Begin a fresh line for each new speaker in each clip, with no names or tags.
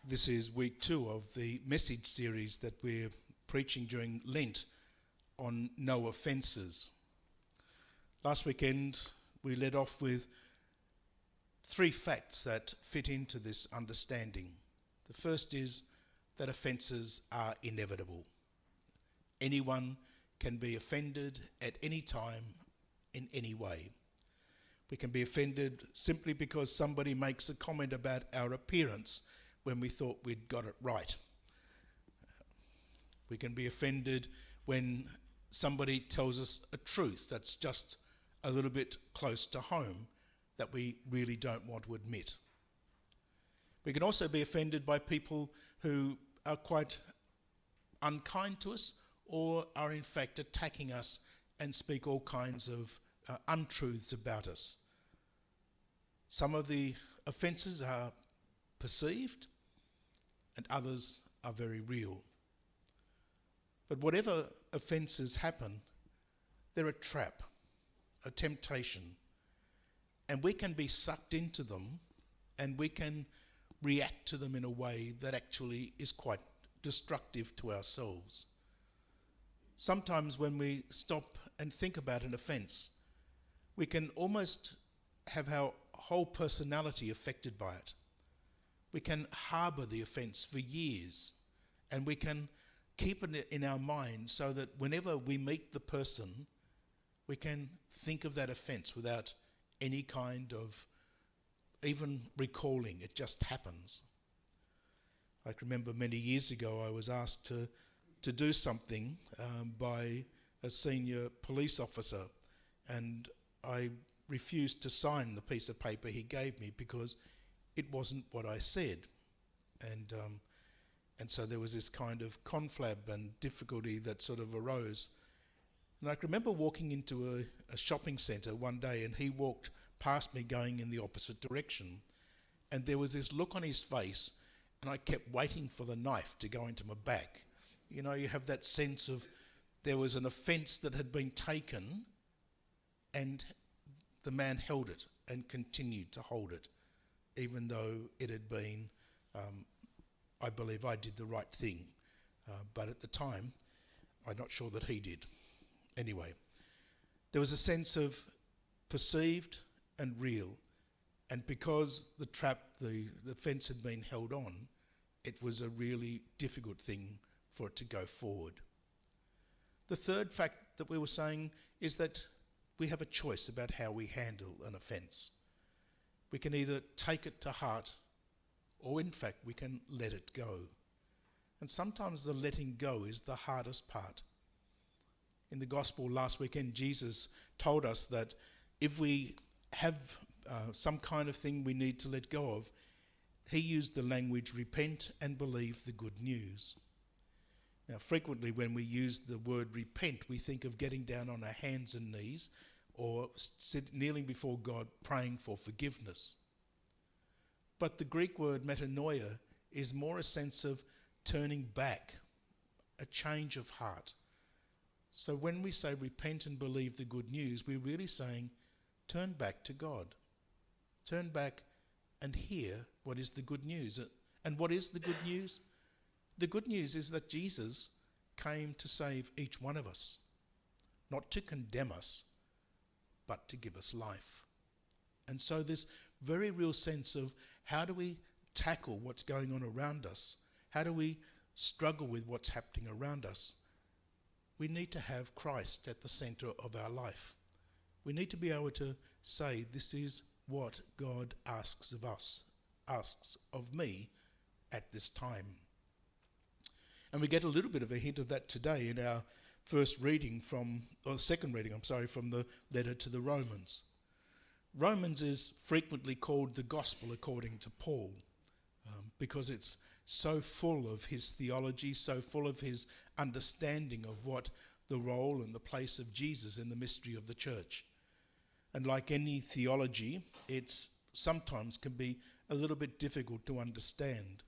This is week 2 of the message series that we're preaching during Lent on no offences. Last weekend we led off with 3 facts that fit into this understanding. The first is that offences are inevitable. Anyone can be offended at any time, in any way. We can be offended simply because somebody makes a comment about our appearance when we thought we'd got it right. We can be offended when somebody tells us a truth that's just a little bit close to home that we really don't want to admit. We can also be offended by people who are quite unkind to us or are in fact attacking us and speak all kinds of untruths about us. Some of the offences are perceived and others are very real. But whatever offences happen, they're a trap, a temptation, and we can be sucked into them and we can react to them in a way that actually is quite destructive to ourselves. Sometimes when we stop and think about an offence, we can almost have our whole personality affected by it. We can harbour the offence for years, and we can keep it in our mind so that whenever we meet the person, we can think of that offence without any kind of even recalling. It just happens. I can remember many years ago I was asked to do something by a senior police officer, and I refused to sign the piece of paper he gave me because it wasn't what I said. And so there was this kind of conflab and difficulty that sort of arose. And I can remember walking into a shopping centre one day, and he walked past me going in the opposite direction. And there was this look on his face, and I kept waiting for the knife to go into my back. You know, you have that sense of there was an offence that had been taken, and the man held it and continued to hold it, even though it had been, I believe I did the right thing. But at the time, I'm not sure that he did. Anyway, there was a sense of perceived and real. And because the fence had been held on, it was a really difficult thing for it to go forward. The third fact that we were saying is that we have a choice about how we handle an offence. We can either take it to heart, or in fact we can let it go. And sometimes the letting go is the hardest part. In the gospel last weekend, Jesus told us that if we have some kind of thing we need to let go of, he used the language repent and believe the good news. Now, frequently when we use the word repent, we think of getting down on our hands and knees or kneeling before God praying for forgiveness. But the Greek word metanoia is more a sense of turning back, a change of heart. So when we say repent and believe the good news, we're really saying turn back to God. Turn back and hear what is the good news. And what is the good news? The good news is that Jesus came to save each one of us, not to condemn us, but to give us life. And so this very real sense of how do we tackle what's going on around us? How do we struggle with what's happening around us? We need to have Christ at the centre of our life. We need to be able to say, this is what God asks of us, asks of me at this time. And we get a little bit of a hint of that today in our second reading from the letter to the Romans. Romans is frequently called the gospel according to Paul, because it's so full of his theology, so full of his understanding of what the role and the place of Jesus in the mystery of the church. And like any theology, it sometimes can be a little bit difficult to understand.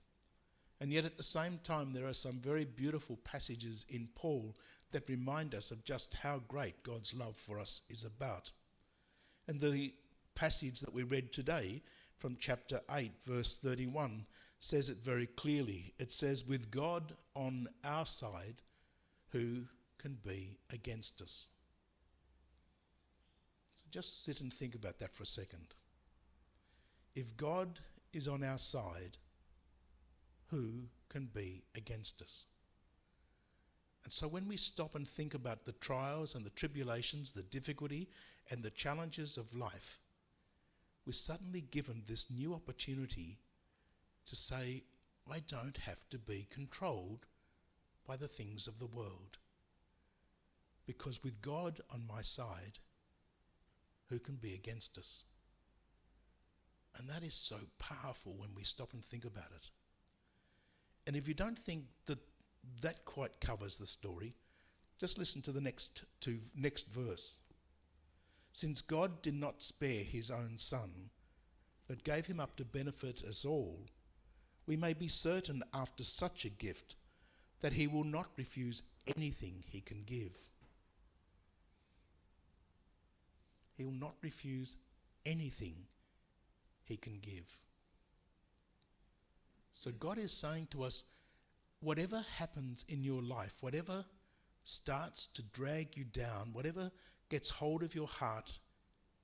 And yet at the same time, there are some very beautiful passages in Paul that remind us of just how great God's love for us is about. And the passage that we read today from chapter 8, verse 31, says it very clearly. It says, with God on our side, who can be against us? So just sit and think about that for a second. If God is on our side, who can be against us? And so when we stop and think about the trials and the tribulations, the difficulty and the challenges of life, we're suddenly given this new opportunity to say, I don't have to be controlled by the things of the world. Because with God on my side, who can be against us? And that is so powerful when we stop and think about it. And if you don't think that that quite covers the story, just listen to the next verse. Since God did not spare his own son, but gave him up to benefit us all, we may be certain after such a gift that he will not refuse anything he can give. He will not refuse anything he can give. So God is saying to us, whatever happens in your life, whatever starts to drag you down, whatever gets hold of your heart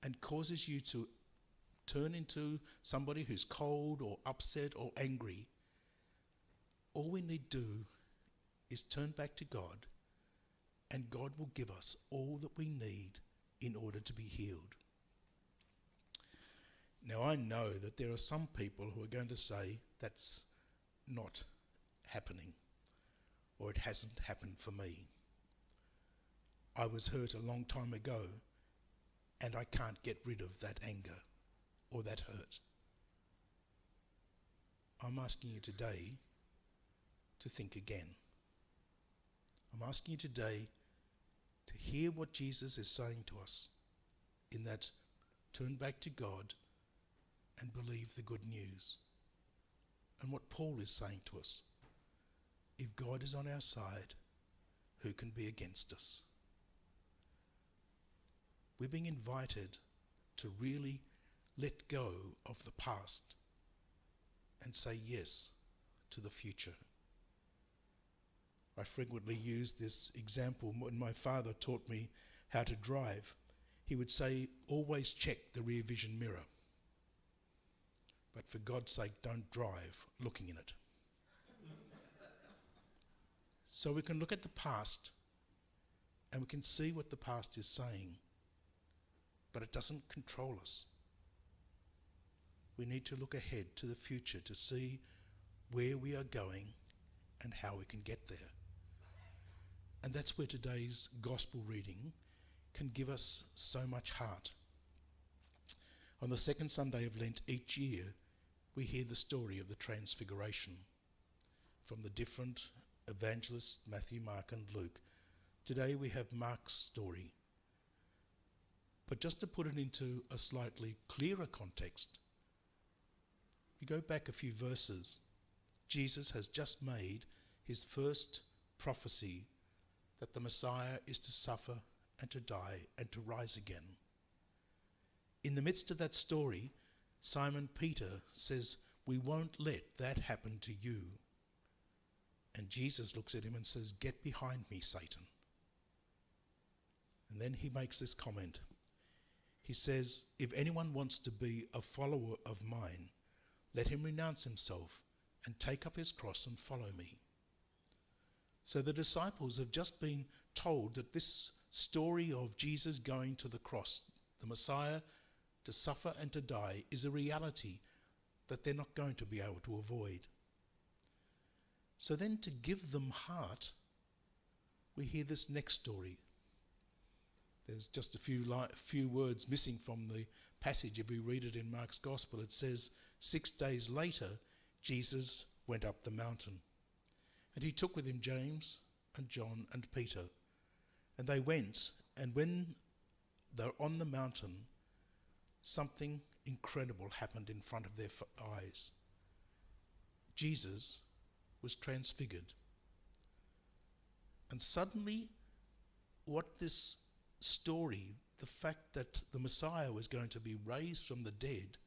and causes you to turn into somebody who's cold or upset or angry, all we need to do is turn back to God, and God will give us all that we need in order to be healed. Now I know that there are some people who are going to say that's not happening, or it hasn't happened for me. I was hurt a long time ago, and I can't get rid of that anger or that hurt. I'm asking you today to think again. I'm asking you today to hear what Jesus is saying to us in that turn back to God and believe the good news. And what Paul is saying to us, if God is on our side, who can be against us? We're being invited to really let go of the past and say yes to the future. I frequently use this example when my father taught me how to drive. He would say, always check the rear vision mirror. But for God's sake, don't drive looking in it. So we can look at the past and we can see what the past is saying, but it doesn't control us. We need to look ahead to the future to see where we are going and how we can get there. And that's where today's gospel reading can give us so much heart. On the second Sunday of Lent each year, we hear the story of the Transfiguration from the different evangelists, Matthew, Mark and Luke. Today we have Mark's story. But just to put it into a slightly clearer context, if you go back a few verses, Jesus has just made his first prophecy that the Messiah is to suffer and to die and to rise again. In the midst of that story, Simon Peter says, we won't let that happen to you. And Jesus looks at him and says, get behind me, Satan. And then he makes this comment. He says, if anyone wants to be a follower of mine, let him renounce himself and take up his cross and follow me. So the disciples have just been told that this story of Jesus going to the cross, the Messiah to suffer and to die, is a reality that they're not going to be able to avoid. So then to give them heart, we hear this next story. There's just a few words missing from the passage. If we read it in Mark's Gospel, it says, 6 days later, Jesus went up the mountain. And he took with him James and John and Peter. And they went, and when they're on the mountain, something incredible happened in front of their eyes. Jesus was transfigured. And suddenly, what this story, the fact that the Messiah was going to be raised from the dead,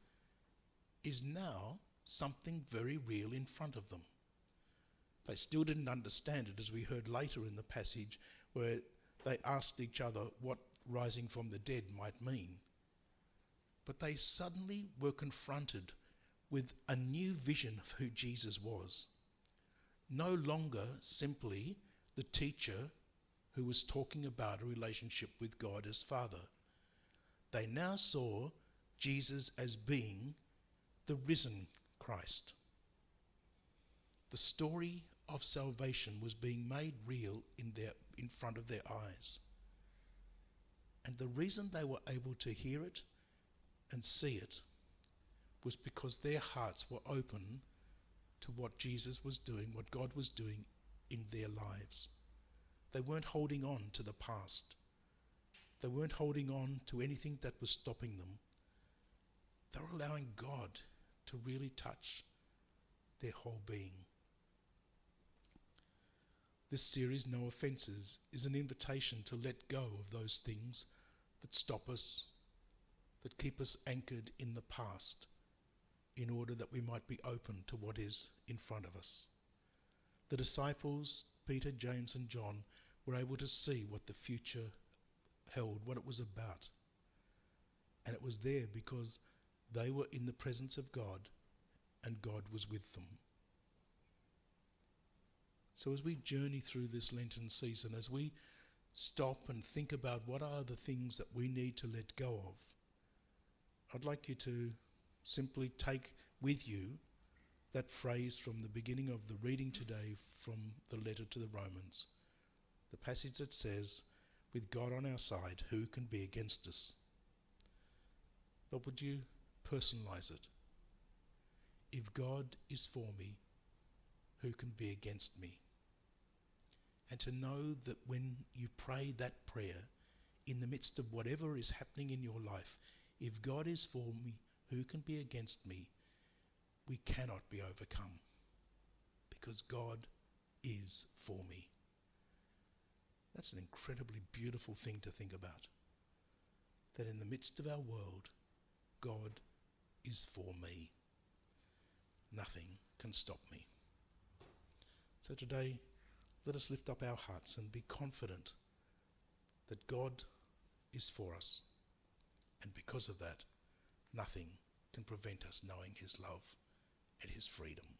is now something very real in front of them. They still didn't understand it, as we heard later in the passage, where they asked each other what rising from the dead might mean. But they suddenly were confronted with a new vision of who Jesus was. No longer simply the teacher who was talking about a relationship with God as Father. They now saw Jesus as being the risen Christ. The story of salvation was being made real in front of their eyes. And the reason they were able to hear it and see it was because their hearts were open to what Jesus was doing, what God was doing in their lives. They weren't holding on to the past. They weren't holding on to anything that was stopping them. They were allowing God to really touch their whole being. This series, No Offences, is an invitation to let go of those things that stop us, that keep us anchored in the past, in order that we might be open to what is in front of us. The disciples, Peter, James and John, were able to see what the future held, what it was about. And it was there because they were in the presence of God and God was with them. So as we journey through this Lenten season, as we stop and think about what are the things that we need to let go of, I'd like you to simply take with you that phrase from the beginning of the reading today from the letter to the Romans. The passage that says, "With God on our side, who can be against us?" But would you personalize it? If God is for me, who can be against me? And to know that when you pray that prayer, in the midst of whatever is happening in your life, if God is for me, who can be against me? We cannot be overcome because God is for me. That's an incredibly beautiful thing to think about. That in the midst of our world, God is for me. Nothing can stop me. So today, let us lift up our hearts and be confident that God is for us. And because of that, nothing can prevent us knowing his love and his freedom.